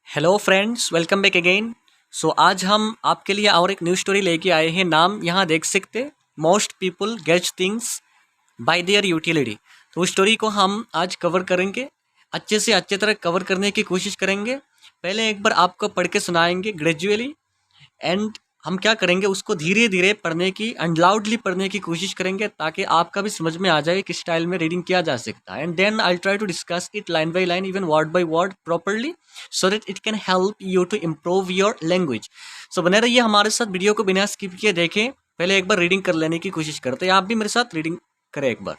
Hello friends, welcome back again. आज हम आपके लिए और एक न्यू स्टोरी लेके आए हैं। नाम यहाँ देख सकते, most people get things by there utility. तो उस स्टोरी को हम आज कवर करेंगे, अच्छे से अच्छे तरह कवर करने की कोशिश करेंगे। पहले एक बार आपको पढ़ के सुनाएंगे ग्रेजुअली, एंड हम क्या करेंगे, उसको धीरे धीरे पढ़ने की एंड लाउडली पढ़ने की कोशिश करेंगे ताकि आपका भी समझ में आ जाए किस स्टाइल में रीडिंग किया जा सकता है। And then I try to discuss it line by line, even word by word properly, so that it can help you to improve your language. So बने रहिए हमारे साथ, वीडियो को बिना स्किप किए देखें। पहले एक बार रीडिंग कर लेने की कोशिश करते हैं, आप भी मेरे साथ रीडिंग करें एक बार।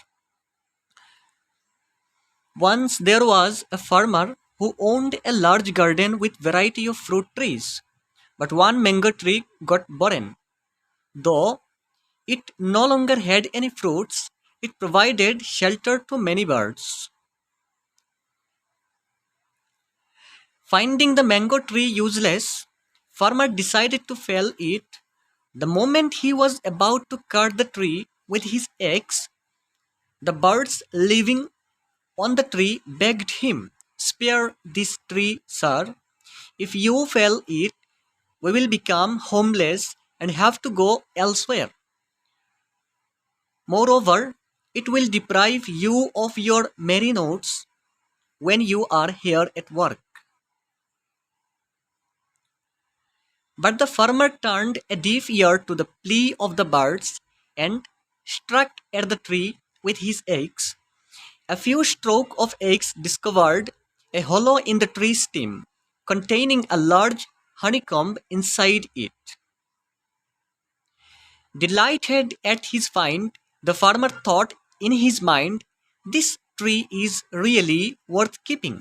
Once there was a farmer who owned a large garden with variety of fruit trees. But one mango tree got barren. Though it no longer had any fruits, it provided shelter to many birds. Finding the mango tree useless, farmer decided to fell it. The moment he was about to cut the tree with his axe, the birds living on the tree begged him, "Spare this tree, sir. If you fell it, we will become homeless and have to go elsewhere. Moreover, it will deprive you of your merry notes when you are here at work." But the farmer turned a deaf ear to the plea of the birds and struck at the tree with his axe. A few strokes of axe discovered a hollow in the tree stem, containing a large honeycomb inside it. Delighted at his find, the farmer thought in his mind, "This tree is really worth keeping.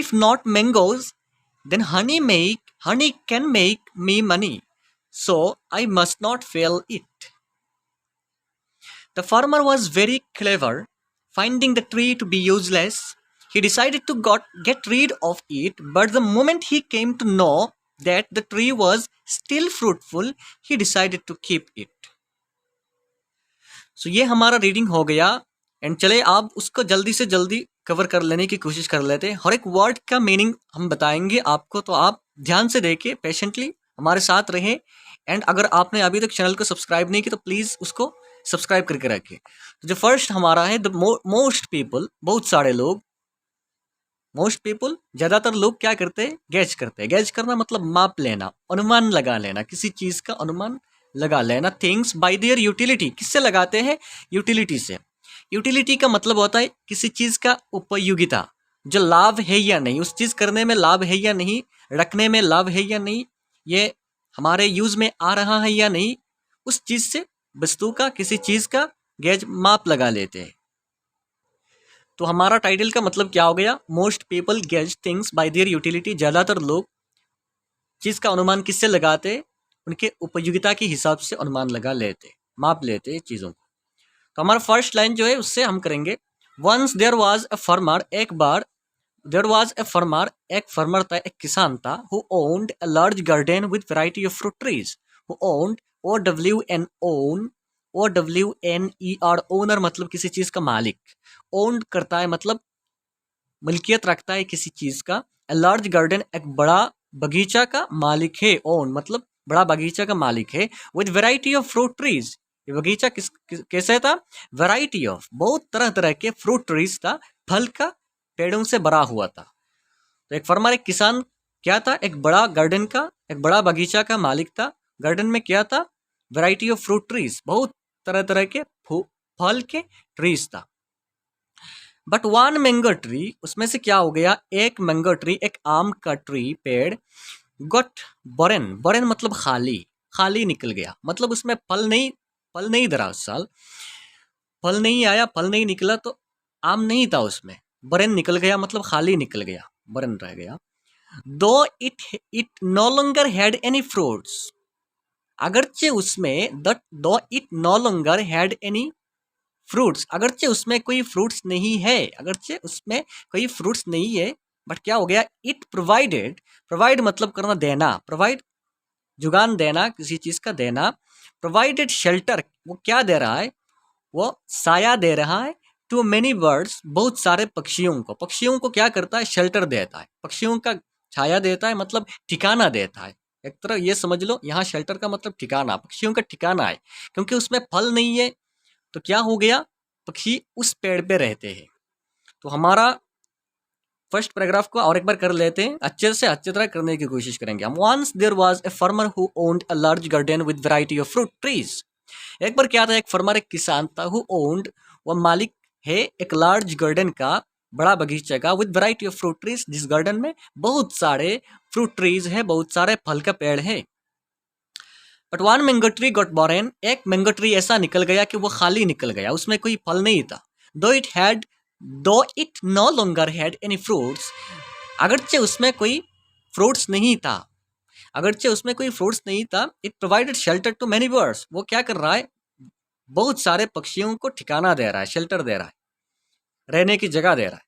If not mangoes, then honey can make me money. So I must not fail it." The farmer was very clever. Finding the tree to be useless, he decided to get rid of it, but the moment he came to know that the tree was still fruitful, he decided to keep it. ये हमारा reading हो गया। And चले आप उसको जल्दी से जल्दी कवर कर लेने की कोशिश कर लेते हैं। हर एक वर्ड का मीनिंग हम बताएंगे आपको, तो आप ध्यान से देखिए, पेशेंटली हमारे साथ रहें। एंड अगर आपने अभी तक चैनल को सब्सक्राइब नहीं किया तो प्लीज़ उसको सब्सक्राइब करके रखिए। तो जो फर्स्ट हमारा है, द मोस्ट पीपल, बहुत सारे लोग, मोस्ट पीपल ज़्यादातर लोग क्या करते हैं, गैज करते हैं। गैज करना मतलब माप लेना, अनुमान लगा लेना, किसी चीज़ का अनुमान लगा लेना। थिंग्स बाय देयर यूटिलिटी, किससे लगाते हैं, यूटिलिटी से। यूटिलिटी का मतलब होता है किसी चीज़ का उपयोगिता, जो लाभ है या नहीं, उस चीज़ करने में लाभ है या नहीं, रखने में लाभ है या नहीं, ये हमारे यूज़ में आ रहा है या नहीं, उस चीज़ से, वस्तु का, किसी चीज़ का गैज माप लगा लेते हैं। तो हमारा टाइटल का मतलब क्या हो गया, most people gauge things by there utility. ज़्यादातर लोग चीज़ का अनुमान किससे लगाते, उनके उपयोगिता के हिसाब से अनुमान लगा लेते, माप लेते चीज़ों को। तो हमारा फर्स्ट लाइन जो है उससे हम करेंगे, once there was a farmer, एक बार, देयर वाज अ फार्मर, एक फार्मर था, एक किसान था, who owned a large garden with variety of fruit trees. Who owned, OWN, owner मतलब किसी चीज़ का मालिक, ओन्ड करता है मतलब मलकियत रखता है किसी चीज़ का। अ लार्ज गार्डन, एक बड़ा बगीचा का मालिक है, ओन मतलब बड़ा बगीचा का मालिक है। With variety of fruit trees, ये बगीचा कैसे था, वैरायटी ऑफ, बहुत तरह तरह के फ्रूट ट्रीज था, फल का पेड़ों से भरा हुआ था। तो एक फार्मर, एक किसान क्या था, एक बड़ा गार्डन का, एक बड़ा बगीचा का मालिक था। गार्डन में क्या था, वैरायटी ऑफ फ्रूट ट्रीज, बहुत तरह तरह के फल के ट्रीज था। बट वन मैंगो ट्री, उसमें से क्या हो गया, एक मैंगो ट्री, एक आम का ट्री, पेड़, गॉट बरेन, बरेन मतलब खाली, खाली निकल गया, मतलब उसमें फल नहीं धरा, उस साल फल नहीं आया, फल नहीं निकला, तो आम नहीं था उसमें, बरेन निकल गया मतलब खाली निकल गया, बरेन रह गया। Though it no longer had any fruits, अगरचे उसमें, though it no longer had any fruits, अगरचे उसमें कोई फ्रूट्स नहीं है, अगरचे उसमें कोई फ्रूट्स नहीं है, बट क्या हो गया, इट प्रोवाइडेड, प्रोवाइड मतलब करना, देना, प्रोवाइड जुगान देना, किसी चीज़ का देना। प्रोवाइडेड शेल्टर, वो क्या दे रहा है, वो साया दे रहा है। टू मेनी बर्ड्स, बहुत सारे पक्षियों को, पक्षियों को क्या करता है, शेल्टर देता है, पक्षियों का छाया देता है मतलब ठिकाना देता है। एक तरह ये समझ लो, यहाँ शेल्टर का मतलब ठिकाना, पक्षियों का ठिकाना है। क्योंकि उसमें फल नहीं है तो क्या हो गया, पक्षी उस पेड़ पे रहते हैं। तो हमारा फर्स्ट पैराग्राफ को और एक बार कर लेते हैं, अच्छे से अच्छे तरह करने की कोशिश करेंगे हम। Once there was a farmer who owned a large garden with variety of fruit trees. एक बार क्या था, एक फार्मर, एक किसान था, हु ओन्ड, वो मालिक है एक लार्ज गार्डन का, बड़ा बगीचे का, with variety of fruit trees, जिस गार्डन में बहुत सारे फ्रूट ट्रीज है, बहुत सारे फल का पेड़ है। But one mango tree got barren, एक मैंगो ट्री ऐसा निकल गया कि वो खाली निकल गया, उसमें कोई फल नहीं था। Though it no longer had any fruits, अगरचे उसमें कोई फ्रूट्स नहीं था, अगरचे उसमें कोई फ्रूट्स नहीं था। It provided shelter to many birds, वो क्या कर रहा है, बहुत सारे पक्षियों को ठिकाना दे रहा है, शेल्टर दे रहा है, रहने की जगह दे रहा है।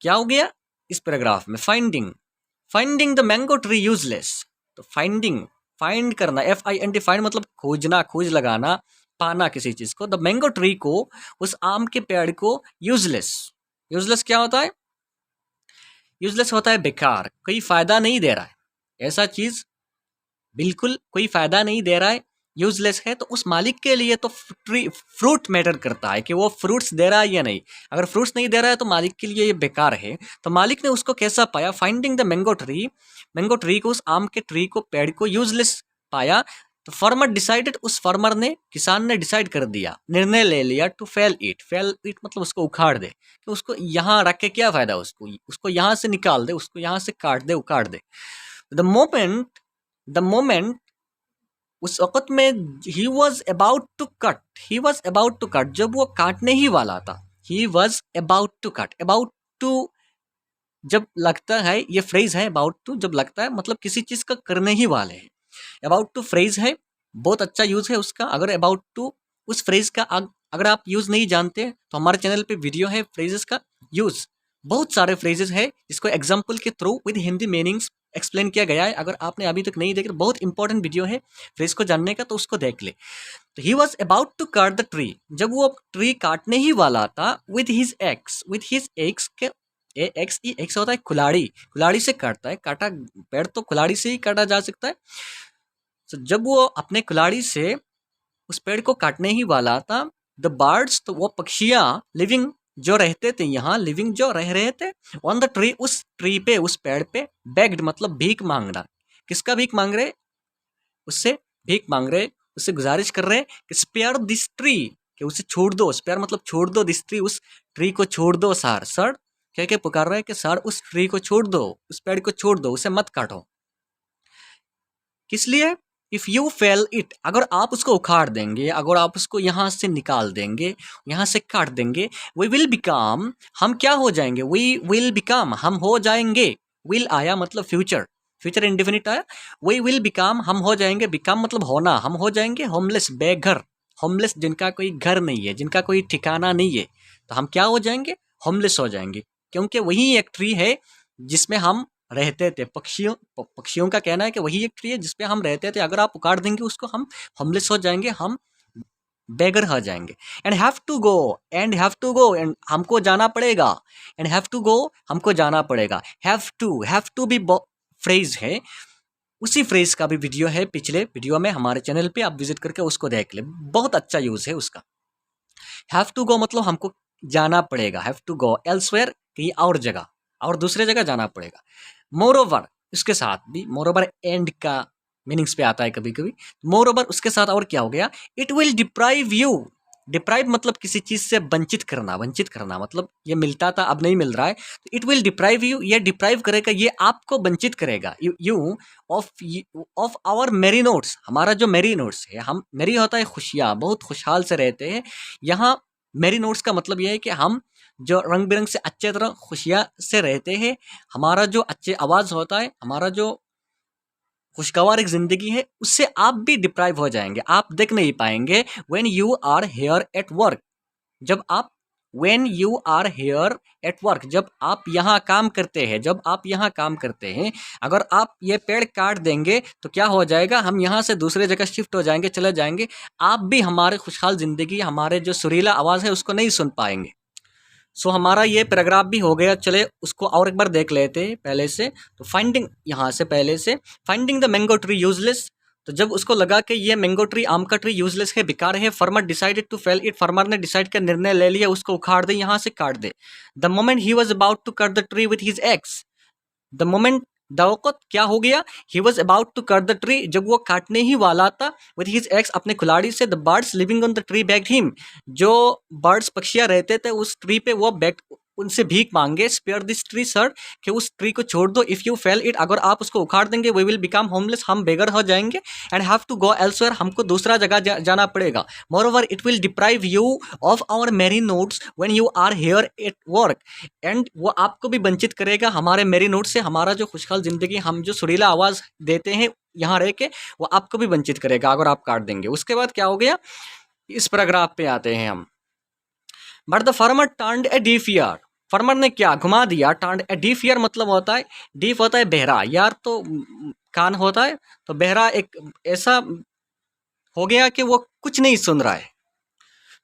क्या हो गया इस पैराग्राफ में, finding the mango tree useless. तो फाइंड करना, FIND, फाइंड मतलब खोजना, खोज लगाना, पाना किसी चीज को। द मैंगो ट्री को, उस आम के पेड़ को, यूजलेस क्या होता है, यूजलेस होता है बेकार, कोई फायदा नहीं दे रहा है, ऐसा चीज बिल्कुल कोई फायदा नहीं दे रहा है, यूजलेस है। तो उस मालिक के लिए तो फ्रूट मैटर करता है कि वो फ्रूट्स दे रहा है या नहीं। अगर फ्रूट्स नहीं दे रहा है तो मालिक के लिए ये बेकार है। तो मालिक ने उसको कैसा पाया, फाइंडिंग द मैंगो ट्री को, उस आम के ट्री को, पेड़ को यूजलेस पाया। तो फार्मर डिसाइडेड, उस फार्मर ने, किसान ने डिसाइड कर दिया, निर्णय ले लिया, टू फेल इट मतलब उसको उखाड़ दे, कि उसको यहाँ रख के क्या फायदा, उसको यहाँ से निकाल दे, उसको यहाँ से काट दे, उखाड़ दे। द मोमेंट उस वक़्त में, he was about to cut, जब वो काटने ही वाला था, he was about to cut, about to जब लगता है, ये फ्रेज है, अबाउट टू जब लगता है मतलब किसी चीज का करने ही वाले हैं। अबाउट टू फ्रेज है, बहुत अच्छा यूज है उसका। अगर अबाउट टू उस फ्रेज का अगर आप यूज नहीं जानते तो हमारे चैनल पे वीडियो है फ्रेजेस का यूज, बहुत सारे फ्रेजेस है जिसको एग्जाम्पल के through with Hindi meanings explain किया गया है। अगर आपने अभी तक नहीं देखा, बहुत इंपॉर्टेंट वीडियो है फ्रेज को जानने का, तो उसको देख ले। तो he was about to cut the tree, जब वो ट्री काटने ही वाला था, विद हिज एक्स के, एक्स होता है कुलाड़ी से काटता है, काटा पेड़ तो कुलाड़ी से ही काटा जा सकता है। तो जब वो अपने कुलाड़ी से उस पेड़ को काटने ही वाला था, द बर्ड्स, तो वो पक्षियां, लिविंग जो रहते थे यहाँ, लिविंग जो रह रहे थे, ऑन द ट्री, उस ट्री पे, उस पेड़ पे, बेग्ड मतलब भीख मांगना। किसका भीख मांग रहे, उससे भीख मांग रहे, उससे गुजारिश कर रहे कि स्पेयर दिस ट्री, कि उसे छोड़ दो, स्पेयर मतलब छोड़ दो, दिस ट्री, उस ट्री को छोड़ दो, सर कह के पुकार रहे हैं कि सर उस ट्री को छोड़ दो, उस पेड़ को छोड़ दो, उसे मत काटो। किस लिए, इफ यू फेल इट, अगर आप उसको उखाड़ देंगे, अगर आप उसको यहाँ से निकाल देंगे, यहाँ से काट देंगे, वी विल बिकम, हम क्या हो जाएंगे, वी विल बिकम, हम हो जाएंगे, विल आया मतलब फ्यूचर इंडेफिनिट आया, वी विल बिकम, हम हो जाएंगे, बिकम मतलब होना, हम हो जाएंगे होमलेस, बेघर, होमलेस जिनका कोई घर नहीं है, जिनका कोई ठिकाना नहीं है, तो हम क्या हो जाएंगे, होमलेस हो जाएंगे। क्योंकि वही एक ट्री है जिसमें हम रहते थे, पक्षियों का कहना है कि वही एक ट्री है जिसपे हम रहते थे, अगर आप उखाड़ देंगे उसको, हम होमलेस हो जाएंगे, हम बेगर हो जाएंगे। And have to go, and हमको जाना पड़ेगा, एंड हैव टू गो, हमको जाना पड़ेगा। हैव टू भी फ्रेज है, उसी फ्रेज का भी वीडियो है पिछले वीडियो में हमारे चैनल पे, आप विजिट करके उसको देख ले, बहुत अच्छा यूज है उसका। हैव टू गो मतलब हमको जाना पड़ेगा, हैव टू गो एल्सवेयर, कहीं और जगह, और दूसरे जगह जाना पड़ेगा। मोरओवर, उसके साथ भी, मोरओवर एंड का मीनिंग्स पे आता है कभी कभी, मोरओवर उसके साथ और क्या हो गया, it will deprive you, deprive मतलब किसी चीज से वंचित करना मतलब ये मिलता था अब नहीं मिल रहा है, तो इट विल डिप्राइव यू, ये डिप्राइव करेगा, ये आपको वंचित करेगा, you of our merry notes, हमारा जो मेरी नोट्स है, हम, मेरी होता है खुशियाँ, बहुत खुशहाल से रहते हैं। यहाँ मेरी नोट्स का मतलब यह है कि हम जो रंग बिरंग से अच्छे तरह खुशियाँ से रहते हैं, हमारा जो अच्छे आवाज़ होता है, हमारा जो खुशगवार एक जिंदगी है, उससे आप भी डिप्राइव हो जाएंगे, आप देख नहीं पाएंगे। When you are here at work, जब आप, when you are here at work, जब आप यहाँ काम करते हैं, अगर आप ये पेड़ काट देंगे तो क्या हो जाएगा, हम यहाँ से दूसरे जगह शिफ्ट हो जाएंगे, चले जाएंगे, आप भी हमारे खुशहाल जिंदगी, हमारे जो सुरीला आवाज़ है उसको नहीं सुन पाएंगे। सो हमारा ये पैराग्राफ भी हो गया। चले उसको और एक बार देख लेते हैं पहले से। तो फाइंडिंग, यहाँ से पहले से finding the mango tree useless. तो जब उसको लगा कि ये मैंगो ट्री, आम का ट्री यूजलेस है, बेकार है, farmer decided to fell it. Farmer ने डिसाइड कर, निर्णय ले लिया, उसको उखाड़ दे, यहाँ से काट दे। The moment he was about to cut the tree with his axe. The moment, the वक़्त क्या हो गया, he was about to cut the tree, जब वो काटने ही वाला था, विथ हिज एक्स, अपने कुल्हाड़ी से। The birds living on the tree bagged him, जो बर्ड्स पक्षियाँ रहते थे उस ट्री पे, वो बेग उनसे भीख मांगे। स्पेयर दिस ट्री सर, कि उस ट्री को छोड़ दो। इफ़ यू फेल इट, अगर आप उसको उखाड़ देंगे, वी विल बिकम होमलेस, हम बेगर हो जाएंगे। And have to go elsewhere, हमको दूसरा जगह जाना पड़ेगा। More over it will deprive you of our merry notes when you are here at work. And वो आपको भी वंचित करेगा हमारे मेरी नोट से, हमारा जो खुशहाल ज़िंदगी, हम जो सुरीला आवाज़ देते हैं यहाँ रह के, वो आपको भी वंचित करेगा अगर आप काट देंगे। उसके बाद क्या हो गया, इस पैराग्राफ पे आते हैं हम। But the farmer turned A deaf year, farmer ने क्या, घुमा दिया। टर्न्ड ए डीफ ईयर मतलब होता है, डीफ होता है बहरा, यार तो कान होता है, तो बहरा एक ऐसा हो गया कि वो कुछ नहीं सुन रहा है।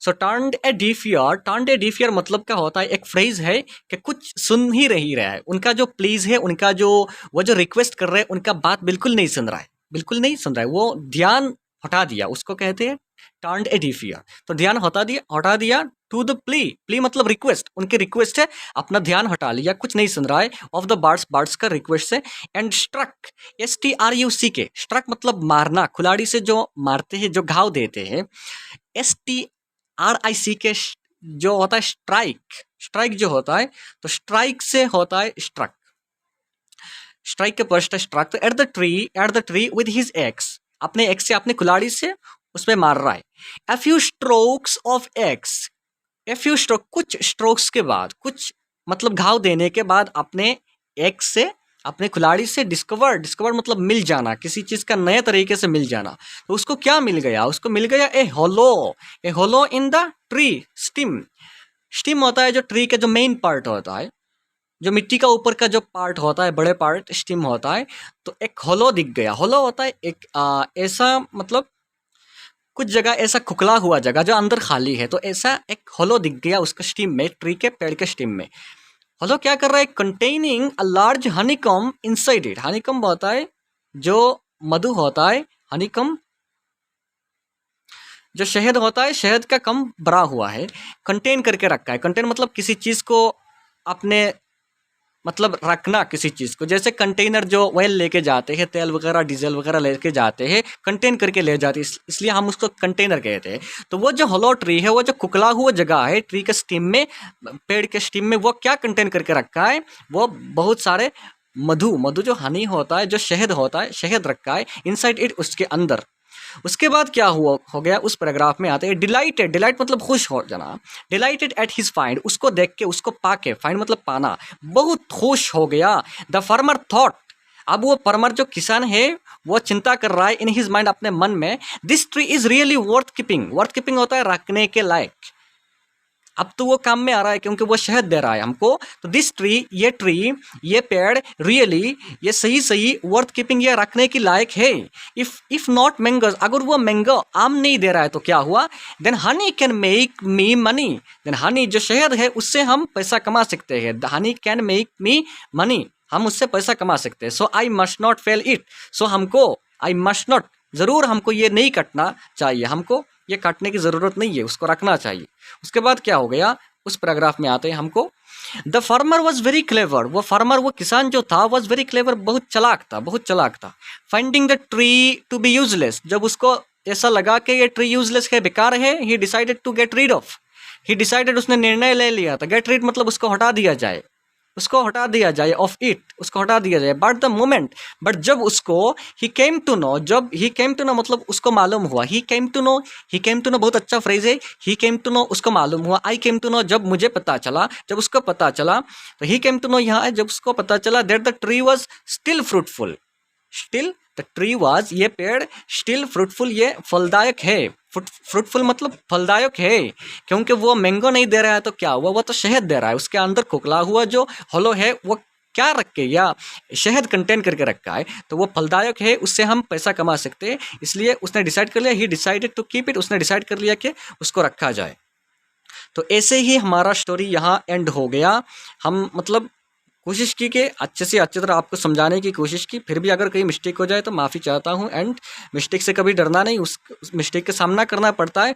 सो टर्न्ड ए डीफ ईयर, टर्न्ड ए डीफ ईयर मतलब क्या होता है, एक फ्रेज है कि कुछ सुन ही नहीं रहा है, उनका जो प्लीज है, उनका जो वो जो रिक्वेस्ट कर रहे हैं, उनका बात बिल्कुल नहीं सुन रहा है, बिल्कुल नहीं सुन रहा है, वो ध्यान हटा दिया, उसको कहते हैं टर्न्ड ए डीफ ईयर। तो ध्यान हटा दिया टू द प्ली, प्ली मतलब रिक्वेस्ट, उनकी रिक्वेस्ट है, अपना ध्यान हटा लिया, कुछ नहीं सुन रहा है, ऑफ द बर्ड्स, बर्ड्स का रिक्वेस्ट से। एंड स्ट्रक, STRUCK, स्ट्रक मतलब मारना, कुल्हाड़ी से जो मारते हैं, जो घाव देते हैं। STRICK जो होता है स्ट्राइक, स्ट्राइक जो होता है, तो स्ट्राइक से होता है स्ट्रक, स्ट्राइक के फर्स्ट स्ट्रक। तो at the tree with his x, अपने एक्स से, अपने कुल्हाड़ी से उस पे मार रहा है। A few strokes of X, A few stroke, कुछ स्ट्रोक्स के बाद, कुछ मतलब घाव देने के बाद, अपने एक्स से, अपने खिलाड़ी से डिस्कवर मतलब मिल जाना, किसी चीज़ का नए तरीके से मिल जाना। तो उसको क्या मिल गया, उसको मिल गया a hollow in the tree stem. Stem होता है जो ट्री का जो मेन पार्ट होता है, जो मिट्टी का ऊपर का जो पार्ट होता है, बड़े पार्ट स्टिम होता है। तो एक होलो दिख गया, होलो होता है एक ऐसा मतलब कुछ जगह ऐसा खुखला हुआ जगह जो अंदर खाली है, तो ऐसा एक होलो दिख गया उसका स्टिम में, ट्री के पेड़ के स्टिम में। होलो क्या कर रहा है, containing a large honeycomb inside it. Honeycomb होता है जो मधु होता है, हनीकॉम्ब जो शहद होता है, शहद का कम भरा हुआ है, कंटेन करके रखा है। कंटेन मतलब किसी चीज़ को अपने मतलब रखना, किसी चीज़ को, जैसे कंटेनर जो ऑयल लेके जाते हैं, तेल वगैरह डीजल वगैरह लेके जाते हैं, कंटेन करके ले जाते हैं, इसलिए हम उसको कंटेनर कहते हैं। तो वो जो होलो ट्री है, वो जो कुकला हुआ जगह है ट्री के स्टिम में, पेड़ के स्टिम में, वो क्या कंटेन करके रखा है, वो बहुत सारे मधु जो हनी होता है, जो शहद होता है, शहद रखा है इनसाइड इट, उसके अंदर। उसके बाद क्या हुआ हो गया, उस पैराग्राफ में आते हैं डिलाइटेड। डिलाइट मतलब खुश हो जाना, डिलाइटेड एट हिज फाइंड, उसको देख के, उसको पाके, फाइंड मतलब पाना, बहुत खुश हो गया। द फार्मर थॉट, अब वो फार्मर जो किसान है, वो चिंता कर रहा है इन हिज माइंड, अपने मन में, this tree is really worth keeping. Worth keeping होता है रखने के लायक, अब तो वो काम में आ रहा है क्योंकि वो शहद दे रहा है हमको। तो दिस ट्री, ये पेड़, रियली, ये सही वर्थ कीपिंग, ये रखने की लायक है। इफ नॉट मैंगोज, अगर वो मैंगो आम नहीं दे रहा है तो क्या हुआ, then honey can make me money. Then honey जो शहद है, उससे हम पैसा कमा सकते हैं। Honey can make me money, हम उससे पैसा कमा सकते हैं। So I must not fail it, so हमको, आई मस्ट नॉट, ज़रूर हमको ये नहीं कटना चाहिए, हमको ये काटने की ज़रूरत नहीं है, उसको रखना चाहिए। उसके बाद क्या हो गया, उस पैराग्राफ में आते हैं हमको, the farmer was very clever, वो फार्मर, वो किसान जो था, वॉज वेरी क्लेवर, बहुत चलाक था। Finding the tree to be useless, जब उसको ऐसा लगा कि ये ट्री यूजलेस है, बेकार है, he decided to get rid of, he decided, उसने निर्णय ले लिया था, गेट रीड मतलब उसको हटा दिया जाए, ऑफ इट, उसको हटा दिया जाए। बट द मोमेंट, बट जब उसको, ही केम टू नो, जब ही केम टू नो मतलब उसको मालूम हुआ, ही केम टू नो बहुत अच्छा फ्रेज है, ही केम टू नो उसको मालूम हुआ, आई केम टू नो जब मुझे पता चला, जब उसको पता चला, तो ही केम टू नो यहाँ है, जब उसको पता चला, that the tree was still fruitful, still the tree was, ये पेड़, स्टिल फ्रूटफुल, ये फलदायक है, फ्रूटफुल मतलब फलदायक है, क्योंकि वो मैंगो नहीं दे रहा है तो क्या हुआ, वो तो शहद दे रहा है, उसके अंदर खोखला हुआ जो होलो है, वो क्या रख के, या शहद कंटेन करके रखा है, तो वो फलदायक है, उससे हम पैसा कमा सकते हैं, इसलिए उसने डिसाइड कर लिया, he decided to keep it, उसने डिसाइड कर लिया कि उसको रखा जाए। तो ऐसे ही हमारा स्टोरी यहाँ एंड हो गया। हम मतलब कोशिश की कि अच्छे से अच्छी तरह आपको समझाने की कोशिश की, फिर भी अगर कहीं मिस्टेक हो जाए तो माफ़ी चाहता हूँ। एंड मिस्टेक से कभी डरना नहीं, उस मिस्टेक का सामना करना पड़ता है,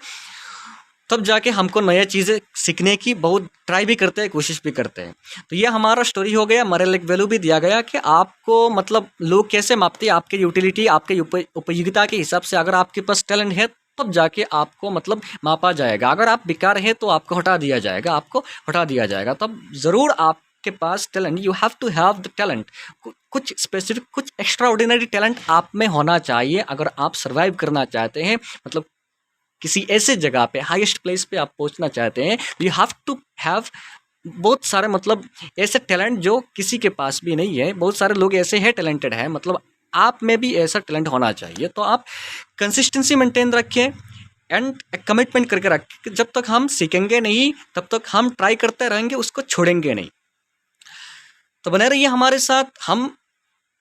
तब जाके हमको नया चीज़ें सीखने की बहुत ट्राई भी करते हैं, कोशिश भी करते हैं। तो ये हमारा स्टोरी हो गया। मॉरल एक वैल्यू भी दिया गया कि आपको मतलब लोग कैसे मापते हैं, आपके यूटिलिटी, आपके उपयोगिता के हिसाब से। अगर आपके पास टैलेंट है तब जाके आपको मतलब मापा जाएगा। अगर आप बेकार है तो आपको हटा दिया जाएगा, आपको हटा दिया जाएगा। तब ज़रूर आपके पास talent, you have to have the talent, कुछ स्पेसिफिक, कुछ एक्स्ट्रा ऑर्डिनरी टैलेंट आप में होना चाहिए अगर आप सर्वाइव करना चाहते हैं। मतलब किसी ऐसे जगह पे, हाईएस्ट प्लेस पे आप पहुंचना चाहते हैं, यू हैव टू हैव बहुत सारे मतलब ऐसे टैलेंट जो किसी के पास भी नहीं है। बहुत सारे लोग ऐसे हैं टैलेंटेड हैं, मतलब आप में भी ऐसा टैलेंट होना चाहिए। तो आप कंसिस्टेंसी मेंटेन रखें एंड कमिटमेंट करके रखें कि जब तक हम सीखेंगे नहीं तब तक हम ट्राई करते रहेंगे, उसको छोड़ेंगे नहीं। तो बने रहिए हमारे साथ, हम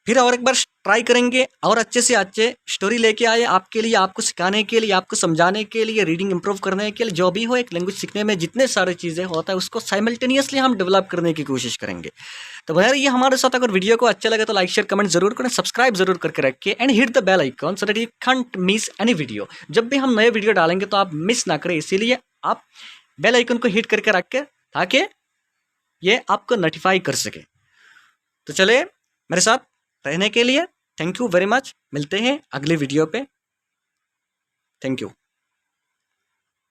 फिर और एक बार ट्राई करेंगे और अच्छे से अच्छे स्टोरी लेके आए आपके लिए, आपको सिखाने के लिए, आपको समझाने के लिए, रीडिंग इंप्रूव करने के लिए। जो भी हो, एक लैंग्वेज सीखने में जितने सारे चीज़ें होता है उसको साइमल्टेनियसली हम डेवलप करने की कोशिश करेंगे। तो भैया ये हमारे साथ, अगर वीडियो को अच्छा लगे तो लाइक शेयर कमेंट जरूर करें, सब्सक्राइब जरूर करके रखिए and hit the bell icon so that you can't miss any video. जब भी हम नए वीडियो डालेंगे तो आप मिस ना करें, इसीलिए आप बेल आइकन को हिट करके रखें ताकि ये आपको नोटिफाई कर सके। तो चले मेरे साथ रहने के लिए थैंक यू वेरी मच। मिलते हैं अगले वीडियो पे। Thank you.